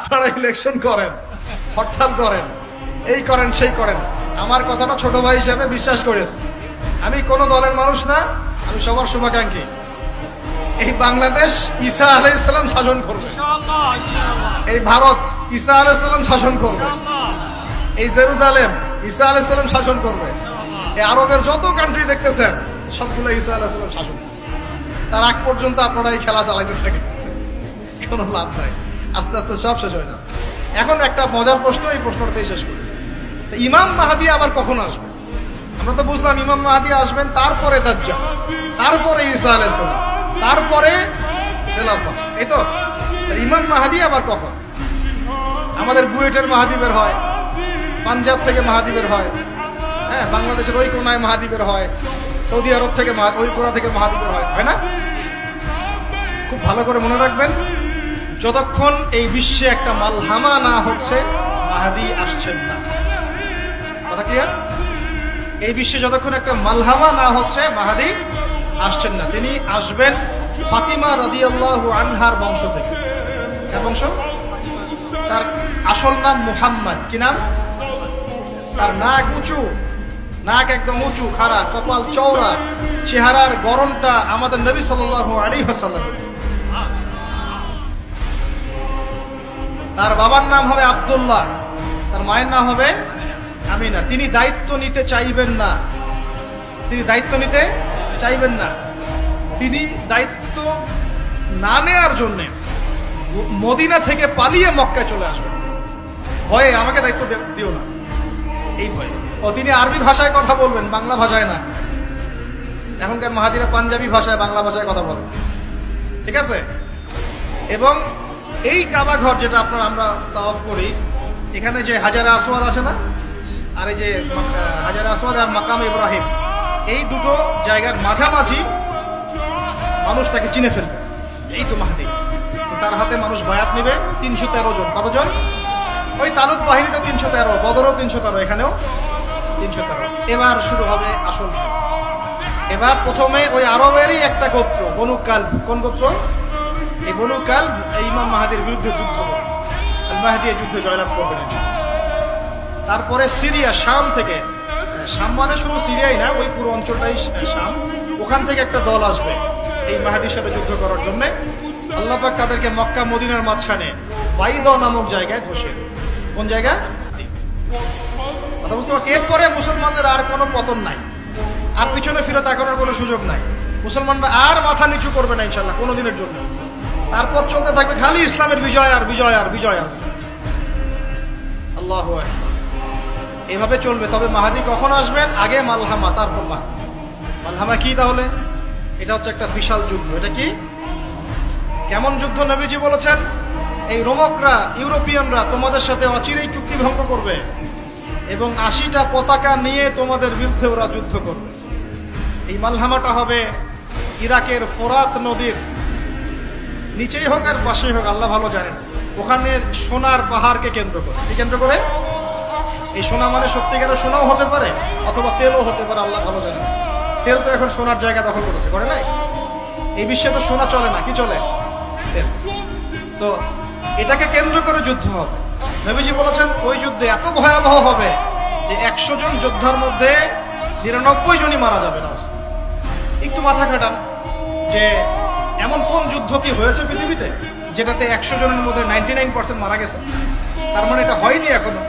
আপনারা ইলেকশন করেন, হরতাল করেন, এই করেন সেই করেন, আমার কথাটা ছোট ভাই হিসাবে বিশ্বাস করেন। আমি কোন দলের মানুষ না, আমি সবার শুভাকাঙ্ক্ষী। এই বাংলাদেশ ঈসা আলাইহিস সালাম শাসন করবে, এই ভারত ঈসা আলাইহিস সালাম শাসন করবে, এই জেরুজালেম ঈসা আলাইহিস সালাম শাসন করবে, এই আরবের যত কান্ট্রি দেখতেছেন সবগুলো ঈসা আলাইহিস সালাম শাসন করবে। তার আগ পর্যন্ত আপনারা এই খেলা চালাইতে থাকেন, কোনো লাভ নাই, আস্তে আস্তে সব শেষ হয়ে যাবে। এখন একটা মজার প্রশ্ন, এই প্রশ্নটাই শেষ করি। ইমাম মাহদী আবার কখন আসবে? আমরা তো বুঝলাম ইমাম মাহদী আসবেন, তারপরে দাজ্জাল, তারপরে ঈসা আলাইহিস সালাম, তারপরে খেলাফত, এই তো। ইমাম মাহদী আবার কখন? আমাদের বুয়েটের মাহদী বের হয়, পাঞ্জাব থেকে মাহদী বের হয়, হ্যাঁ, বাংলাদেশের ওই কোনায় মাহদী বের হয়, সৌদি আরব থেকে ওই কোনা থেকে মাহদী বের হয় না? খুব ভালো করে মনে রাখবেন, যতক্ষণ এই বিশ্বে একটা মালহামা না হচ্ছে মাহদী আসছেন না। কথা ক্লিয়ার? এই বিশ্বে যতক্ষণ একটা মালহামা না হচ্ছে মাহদী আসছেন না। তিনি আসবেন ফাতিমা রাদিয়াল্লাহু আনহার বংশ থেকে। কার বংশ? তার আসল নাম মুহাম্মদ। কি নাম? তার নাক উঁচু, নাক একদম উঁচু, খাড়া, কপাল চওড়া, চেহারার গড়নটা আমাদের নবী সাল্লাল্লাহু আলাইহি ওয়াসাল্লাম। তার বাবার নাম হবে আব্দুল্লাহ, তার মায়ের নাম হবে আমিনা। তিনি দায়িত্ব নিতে চাইবেন না, তিনি দায়িত্ব নিতে চাইবেন না। তিনি দায়িত্ব না নেওয়ার জন্য মদিনা থেকে পালিয়ে মক্কায় চলে আসবেন। ভয়ে আমাকে দায়িত্ব দিও না, এই ভয়ে। ও তিনি আরবি ভাষায় কথা বলবেন, বাংলা ভাষায় না। এখনকার মাহাদিরা পাঞ্জাবি ভাষায়, বাংলা ভাষায় কথা বলেন, ঠিক আছে? এবং এই কাবা ঘর যেটা আমরা তাওয়াফ করি, এখানে যে হাজারে আসওয়াদ আছে না, আর এই যে হাজারে আসওয়াদ আর মাকাম ইব্রাহিম, এই দুটো জায়গার মাঝামাঝি মানুষ তাকে চিনে ফেলবে, এই তো মাহদী। তার হাতে মানুষ বায়াত নেবে 313 জন। কতজন? ওই তালুত বাহিনীটা 313, বদরও 313, এখানেও 313। এবার শুরু হবে আসল খেলা। এবার প্রথমে ওই আরবেরই একটা গোত্র, বনু কালব। কোন গোত্র? এই বনু কালব এই ইমাম মাহদীর বিরুদ্ধে যুদ্ধ করে, আল মাহদী এই যুদ্ধে জয়লাভ করবেন। তারপরে সিরিয়া, শাম থেকে, শাম মানে শুধু সিরিয়াই না, ওই পুরো অঞ্চলটাই শাম, ওখান থেকে একটা দল আসবে এই মাহদীর সাথে যুদ্ধ করার জন্য। আল্লাহ পাক তাদেরকে মক্কা মদিনার মাঝখানে বাইদা নামক জায়গায় বসে। কোন জায়গা? কথা বুঝতে পারছি? এরপরে মুসলমানদের আর কোনো পতন নাই, আর পিছনে ফিরে তাকানোর কোনো সুযোগ নাই। মুসলমানরা আর মাথা নিচু করবে না ইনশাল্লাহ কোনোদিনের জন্য। তারপর চলতে থাকবে খালি ইসলামের বিজয় আর বিজয় আর বিজয় আর। আল্লাহু আকবার। এভাবে চলবে। তবে মাহদী কখন আসবেন? আগে মালহামা, তারপর মাহদী। মালহামা কি তাহলে? এটা হচ্ছে একটা বিশাল যুদ্ধ। এটা কি? কেমন যুদ্ধ? নবীজি বলেছেন, এই রোমকরা, ইউরোপিয়ানরা তোমাদের সাথে অচিরেই চুক্তি ভঙ্গ করবে এবং 80টা পতাকা নিয়ে তোমাদের বিরুদ্ধে ওরা যুদ্ধ করবে। এই মালহামাটা হবে ইরাকের ফোরাত নদীর নিচেই হোক আর পাশেই হোক, আল্লাহ ভালো জানেন। ওখানে সোনার পাহাড়কে কেন্দ্র করে। কি কেন্দ্র করে? এই সোনা মানে সত্যিকারের সোনাও হতে পারে, অথবা তেলও হতে পারে, আল্লাহ ভালো জানেন। তেল তো এখন সোনার জায়গা দখল করেছে, করে নাই? এই বিশ্বে তো সোনা চলে না, কি চলে? তেল। তো এটাকে কেন্দ্র করে যুদ্ধ হবে। নবীজি বলেছেন ওই যুদ্ধে এত ভয়াবহ হবে যে 100 জন যোদ্ধার মধ্যে 99 জনই মারা যাবে না। একটু মাথা খাটান যে এমন কোন যুদ্ধ কি হয়েছে পৃথিবীতে যেটাতে 100 জনের মধ্যে 99% মারা গেছে? তার মানে এটা হয়নি এখনো।